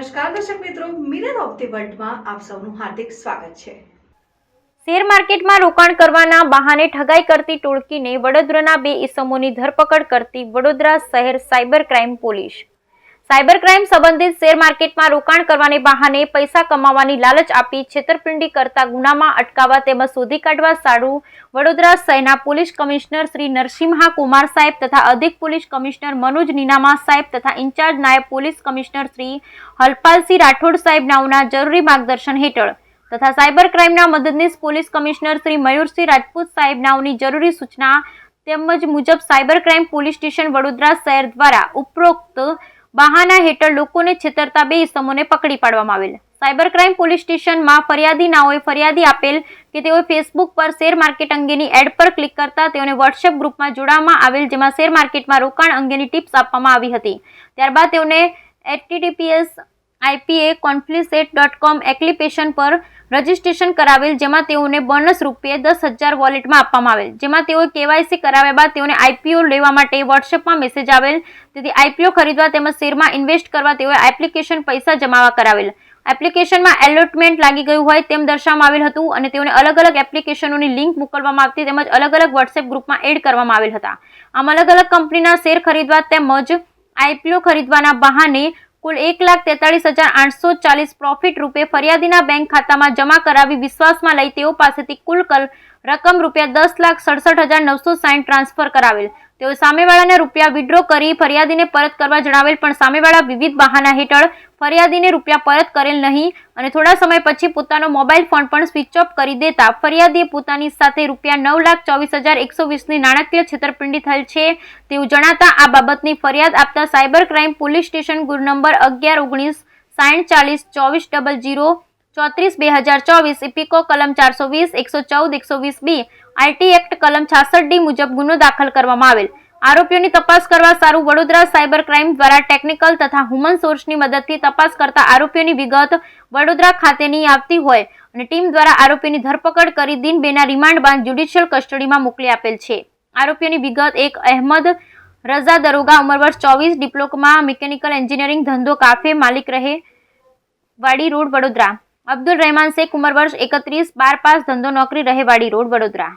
નમસ્કાર દર્શક મિત્રો, મિરર ઓફ ધી વર્લ્ડમાં આપ સૌનું હાર્દિક સ્વાગત છે। શેર માર્કેટમાં રોકાણ કરવાના બહાને ઠગાઈ કરતી ટોળકીને વડોદરાના 2 ઈસમોની ધરપકડ કરતી વડોદરા શહેર cyber crime police. Cyber crime સંબંધિત શેર માર્કેટમાં રોકાણ કરવાને બહાને પૈસા કમાવાની લાલચ આપી છેતરપિંડી કરતા ગુનામાં અટકાવવા તેમજ શોધી કાઢવા સારું વડોદરા શહેરના પોલીસ કમિશનર શ્રી નરસિંહા કુમાર સાહેબ તથા અધિક પોલીસ કમિશનર મનોજ નીનામા સાહેબ તથા ઇન્ચાર્જ નાયબ પોલીસ કમિશનર શ્રી હલપાલસિંહ રાઠોડ સાહેબ નાઓના જરૂરી માર્ગદર્શન હેઠળ તથા સાયબર ક્રાઇમના મદદનીશ પોલીસ કમિશનર શ્રી મયુરસિંહ રાજપૂત સાહેબ નાઓની જરૂરી સૂચના તેમજ મુજબ cyber crime police station Vadodara શહેર દ્વારા ઉપરોક્ત બહાના હેઠળ લોકોને છેતરતા 2 ઈસમોને પકડી પાડવામાં આવેલ। સાયબર ક્રાઇમ પોલીસ સ્ટેશનમાં ફરિયાદી નાઓએ ફરિયાદી આપેલ કે તેઓએ ફેસબુક પર શેર માર્કેટ અંગેની એડ પર ક્લિક કરતા તેઓને વોટ્સએપ ગ્રુપમાં જોડવામાં આવેલ, જેમાં શેર માર્કેટમાં રોકાણ અંગેની ટિપ્સ આપવામાં આવી હતી। ત્યારબાદ તેઓને https ipa-conflicet.com એપ્લિકેશન પર રજીસ્ટ્રેશન કરાવેલ, જેમાં તેઓને બોનસ રૂપિયા 10,000 વોલેટમાં આપવામાં આવેલ, જેમાં તેઓએ કેવાયસી કરાવ્યા બાદ તેઓને આઈપીઓ લેવા માટે વોટ્સએપમાં મેસેજ આવેલ। તેથી આઈપીઓ ખરીદવા તેમજ શેરમાં ઇન્વેસ્ટ કરવા તેઓએ એપ્લિકેશન પૈસા જમાવા કરાવેલ। એપ્લિકેશનમાં એલોટમેન્ટ લાગી ગયું હોય તેમ દર્શાવવામાં આવેલ હતું અને તેઓને અલગ અલગ એપ્લિકેશનોની લિંક મોકલવામાં આવતી તેમજ અલગ અલગ વોટ્સએપ ગ્રુપમાં એડ કરવામાં આવેલ હતા। આમ અલગ અલગ કંપનીના શેર ખરીદવા તેમજ આઈપીઓ ખરીદવાના બહાને કુલ 1,43,840 પ્રોફિટ રૂપે ફરિયાદીના બેંક ખાતામાં જમા કરાવી વિશ્વાસમાં લઈ તેઓ પાસેથી કુલ રકમ રૂપિયા 10,67,960 ટ્રાન્સફર કરાવેલ। તેઓ સામેવાળાને રૂપિયા વિડ્રો કરી ફરિયાદીને પરત કરવા જણાવેલ, પણ સામેવાળા વિવિધ બહાના હેઠળ ફરિયાદીને રૂપિયા પરત કરેલ નહીં અને થોડા સમય પછી પોતાનો મોબાઈલ ફોન પણ સ્વિચ ઓફ કરી દેતા ફરિયાદીએ પોતાની સાથે રૂપિયા 9,24,120ની નાણાકીય છેતરપિંડી થયેલ છે તેવું જણાતા આ બાબતની ફરિયાદ આપતા સાયબર ક્રાઇમ પોલીસ સ્ટેશન ગુર નંબર 11-19-60-40-24-2024 ઇપિકો કલમ 420, 114, 120B આઈટી એક્ટ કલમ 66D મુજબ ગુનો દાખલ કરવામાં આવેલ। આરોપીઓની તપાસ કરવા સારું વડોદરા સાયબર ક્રાઇમ દ્વારા ટેકનિકલ તથા હ્યુમન સોર્સની મદદથી તપાસ કરતા આરોપીઓની વિગત વડોદરા ખાતેની આવતી હોય અને ટીમ દ્વારા આરોપીની ધરપકડ કરી દિન 2ના રિમાન્ડ બાદ જ્યુડિશિયલ કસ્ટડીમાં મોકલી આપેલ છે। આરોપીઓની વિગત: 1 અહેમદ રઝા દરોગા, ઉંમર વર્ષ 24, ડિપ્લોમા મિકેનિકલ એન્જિનિયરિંગ, ધંધો કાફે, માલિક રહે વાડી રોડ વડોદરા। અબ્દુલ રહેમાન શેખ, ઉંમર વર્ષ 31, 12 પાસ, ધંધો નોકરી રહે વાડી રોડ વડોદરા।